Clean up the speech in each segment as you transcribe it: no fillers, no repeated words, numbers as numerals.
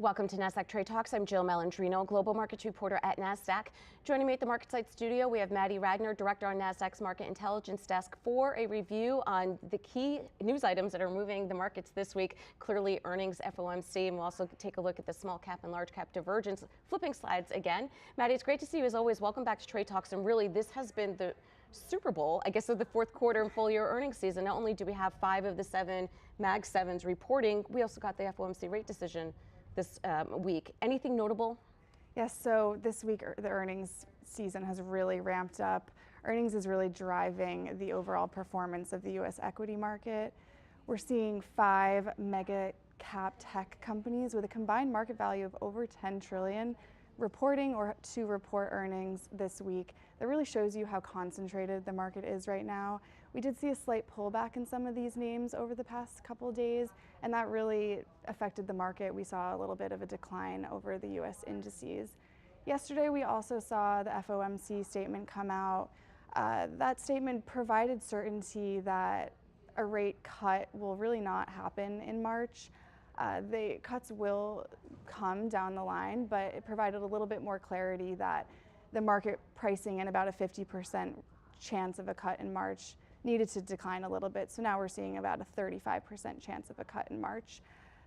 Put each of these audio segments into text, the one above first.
Welcome to Nasdaq TradeTalks. I'm Jill Malandrino, global markets reporter at Nasdaq. Joining me at the MarketSite studio, we have Maddie Radner, director on Nasdaq's Market Intelligence Desk, for a review on the key news items that are moving the markets this week. Clearly, earnings, FOMC, and we'll also take a look at the small cap and large cap divergence. Flipping slides again. Maddie, it's great to see you as always. Welcome back to TradeTalks. And really, this has been the Super Bowl, I guess, of the fourth quarter and full year earnings season. Not only do we have 5 of the 7 Mag 7s reporting, we also got the FOMC rate decision this week. Anything notable? Yes, so this week the earnings season has really ramped up. Earnings is really driving the overall performance of the U.S. equity market. We're seeing 5 mega cap tech companies with a combined market value of over 10 trillion reporting or to report earnings this week. That really shows you how concentrated the market is right now. We did see a slight pullback in some of these names over the past couple of days, and that really affected the market. We saw a little bit of a decline over the US indices. Yesterday, we also saw the FOMC statement come out. That statement provided certainty that a rate cut will really not happen in March. The cuts will come down the line, but it provided a little bit more clarity that the market pricing in about a 50% chance of a cut in March needed to decline a little bit. So now we're seeing about a 35% chance of a cut in March.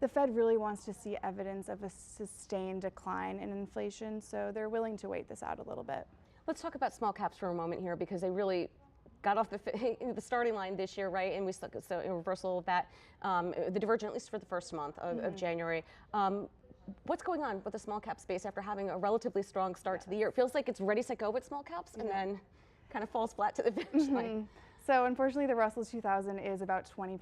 The Fed really wants to see evidence of a sustained decline in inflation, so they're willing to wait this out a little bit. Let's talk about small caps for a moment here, because they really got off the starting line this year, right? And we saw a reversal of that, the divergence, at least for the first month of January. What's going on with the small cap space after having a relatively strong start to the year? It feels like it's ready, set, go with small caps, and then kind of falls flat to the finish line. So unfortunately, the Russell 2000 is about 20%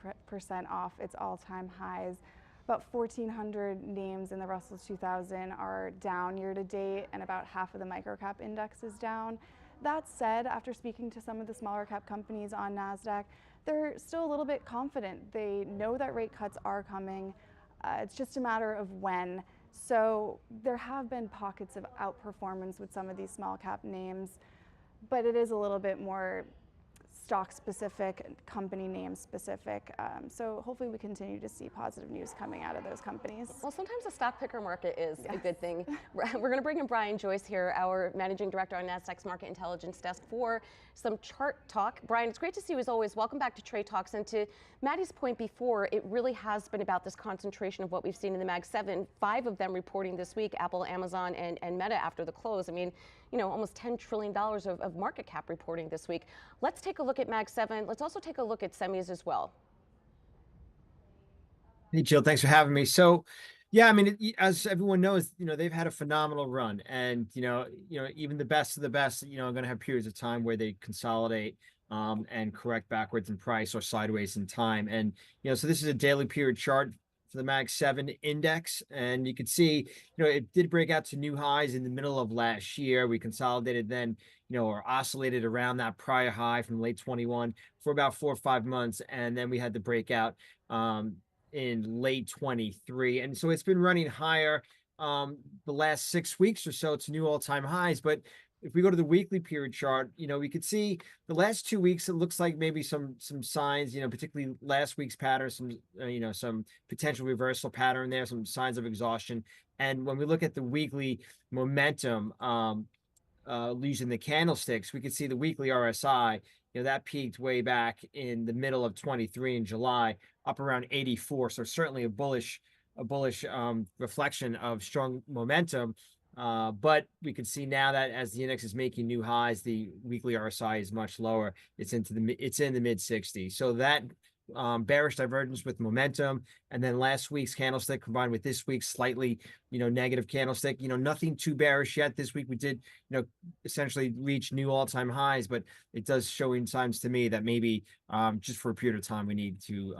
off its all-time highs. About 1,400 names in the Russell 2000 are down year to date, and about half of the microcap index is down. That said, after speaking to some of the smaller cap companies on Nasdaq, they're still a little bit confident. They know that rate cuts are coming. It's just a matter of when. So there have been pockets of outperformance with some of these small cap names, but it is a little bit more stock specific, company name specific. So hopefully we continue to see positive news coming out of those companies. Well, sometimes the stock picker market is a good thing. We're going to bring in Brian Joyce here, our managing director on Nasdaq's Market Intelligence Desk, for some chart talk. Brian, it's great to see you as always. Welcome back to Trade Talks. And to Maddie's point before, it really has been about this concentration of what we've seen in the Mag 7, 5 of them reporting this week, Apple, Amazon, and Meta after the close. I mean, you know, almost $10 trillion of market cap reporting this week. Let's take a look at Mag 7. Let's also take a look at semis as well. Hey, Jill, thanks for having me. So, yeah, I mean, as everyone knows, you know, they've had a phenomenal run, and even the best of the best, are going to have periods of time where they consolidate and correct backwards in price or sideways in time. And so this is a daily period chart for the Mag 7 index, and you can see, it did break out to new highs in the middle of last year. We consolidated then, or oscillated around that prior high from late 21 for about 4 or 5 months, and then we had the breakout in late 23, and so it's been running higher the last 6 weeks or so to new all-time highs. But if we go to the weekly period chart, we could see the last 2 weeks, it looks like maybe some signs, particularly last week's pattern, some potential reversal pattern there, some signs of exhaustion. And when we look at the weekly momentum, using the candlesticks, we could see the weekly RSI, that peaked way back in the middle of 23 in July, up around 84. So certainly a bullish reflection of strong momentum. But we can see now that as the index is making new highs, the weekly RSI is much lower. It's in the mid 60s. So that bearish divergence with momentum, and then last week's candlestick combined with this week's slightly negative candlestick, nothing too bearish yet. This week we did essentially reach new all-time highs, but it does showing signs to me that maybe just for a period of time we need to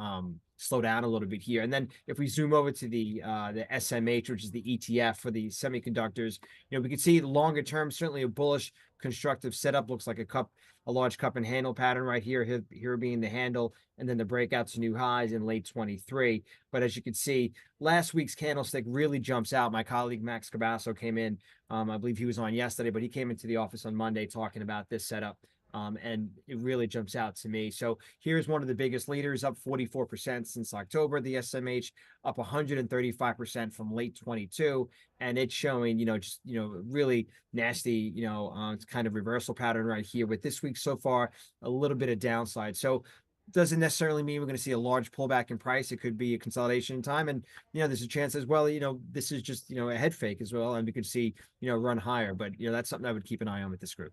slow down a little bit here. And then if we zoom over to the SMH, which is the ETF for the semiconductors, we can see longer term, certainly a bullish constructive setup. Looks like a large cup and handle pattern right here being the handle, and then the breakout to new highs in late 23. But as you can see, last week's candlestick really jumps out. My colleague Max Cabasso came in, I believe he was on yesterday, but he came into the office on Monday talking about this setup And it really jumps out to me. So here's one of the biggest leaders, up 44% since October. The SMH up 135% from late 22, and it's showing, just really nasty, it's kind of reversal pattern right here with this week so far, a little bit of downside. So doesn't necessarily mean we're going to see a large pullback in price. It could be a consolidation in time, and there's a chance as well. This is just a head fake as well, and we could see run higher. But that's something I would keep an eye on with this group.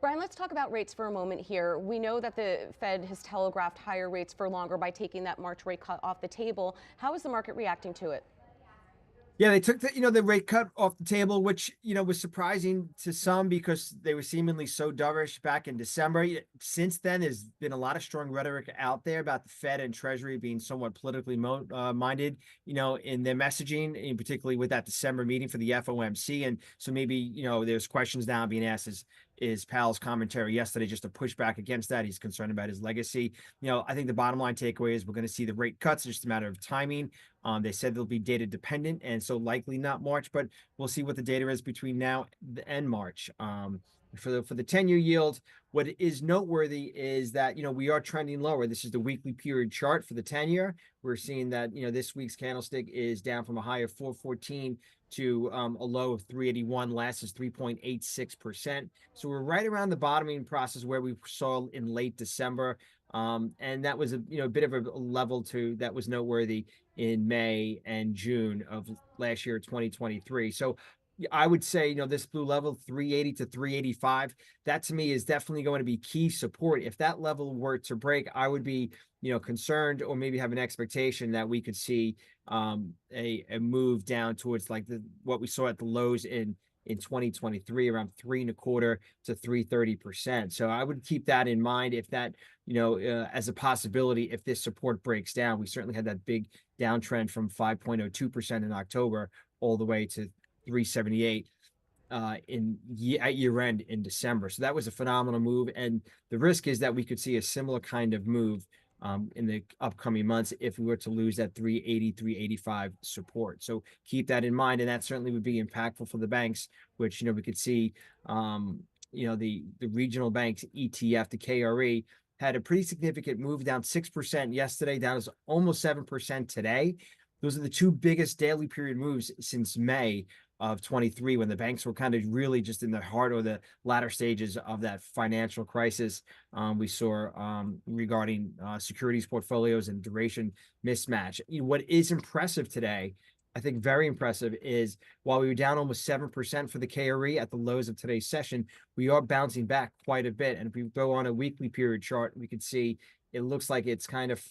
Brian, let's talk about rates for a moment here. We know that the Fed has telegraphed higher rates for longer by taking that March rate cut off the table. How is the market reacting to it? Yeah, they took the rate cut off the table, which was surprising to some because they were seemingly so dovish back in December. Since then, there's been a lot of strong rhetoric out there about the Fed and Treasury being somewhat politically minded, in their messaging, and particularly with that December meeting for the FOMC. And so maybe there's questions now being asked: is Powell's commentary yesterday just a pushback against that? He's concerned about his legacy. I think the bottom line takeaway is we're going to see the rate cuts. It's just a matter of timing. They said they'll be data dependent, and so likely not March, but we'll see what the data is between now and March. For the 10-year yield, what is noteworthy is that we are trending lower. This is the weekly period chart for the 10-year. We're seeing that this week's candlestick is down from a high of 414 to a low of 381. Last is 3.86%. So we're right around the bottoming process where we saw in late December. And that was a bit of a level that was noteworthy in May and June of last year, 2023. So I would say, this blue level, 380 to 385, that to me is definitely going to be key support. If that level were to break, I would be, concerned, or maybe have an expectation that we could see a move down towards like what we saw at the lows in 2023, around 3.25 to 330%. So I would keep that in mind if that, as a possibility, if this support breaks down. We certainly had that big downtrend from 5.02% in October all the way to 378 at year end in December. So that was a phenomenal move. And the risk is that we could see a similar kind of move in the upcoming months if we were to lose that 380, 385 support. So keep that in mind. And that certainly would be impactful for the banks, which, we could see, the regional banks ETF, the KRE, had a pretty significant move, down 6% yesterday, down to almost 7% today. Those are the two biggest daily period moves since May of 23, when the banks were kind of really just in the heart or the latter stages of that financial crisis we saw regarding securities portfolios and duration mismatch. What is impressive today, I think very impressive, is while we were down almost 7% for the KRE at the lows of today's session, we are bouncing back quite a bit. And if we go on a weekly period chart, we could see it looks like it's kind of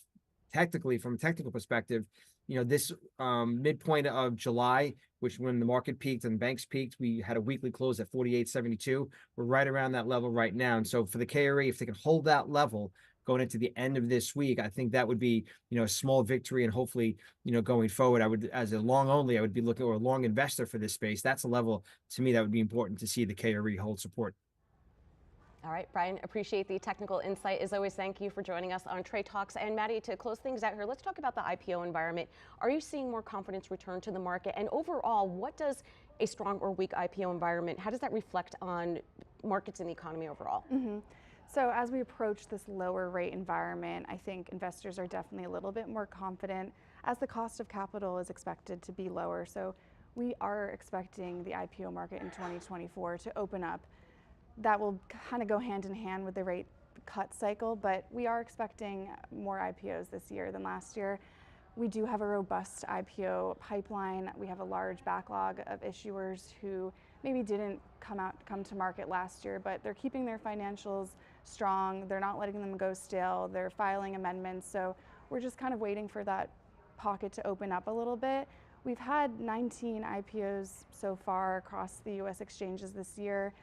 technically, from a technical perspective, this midpoint of July, which when the market peaked and banks peaked, we had a weekly close at 48.72. We're right around that level right now. And so for the KRE, if they can hold that level going into the end of this week, I think that would be, a small victory. And hopefully, going forward, I would, as a long only, I would be looking, or a long investor for this space. That's a level to me that would be important to see the KRE hold support. All right, Brian, appreciate the technical insight. As always, thank you for joining us on Trade Talks. And Maddie, to close things out here, let's talk about the IPO environment. Are you seeing more confidence return to the market? And overall, what does a strong or weak IPO environment, how does that reflect on markets and the economy overall? So as we approach this lower rate environment, I think investors are definitely a little bit more confident as the cost of capital is expected to be lower. So we are expecting the IPO market in 2024 to open up. That will kind of go hand in hand with the rate cut cycle, but we are expecting more IPOs this year than last year. We do have a robust IPO pipeline. We have a large backlog of issuers who maybe didn't come to market last year, but they're keeping their financials strong. They're not letting them go stale. They're filing amendments. So we're just kind of waiting for that pocket to open up a little bit. We've had 19 IPOs so far across the US exchanges this year.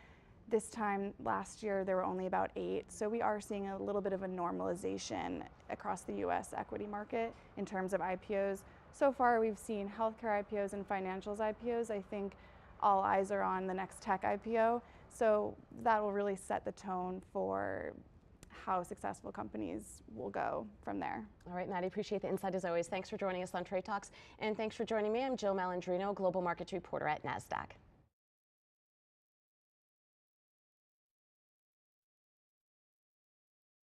This time last year, there were only about 8. So we are seeing a little bit of a normalization across the US equity market in terms of IPOs. So far, we've seen healthcare IPOs and financials IPOs. I think all eyes are on the next tech IPO. So that will really set the tone for how successful companies will go from there. All right, Maddie, appreciate the insight as always. Thanks for joining us on Trade Talks. And thanks for joining me. I'm Jill Malandrino, Global Markets Reporter at Nasdaq.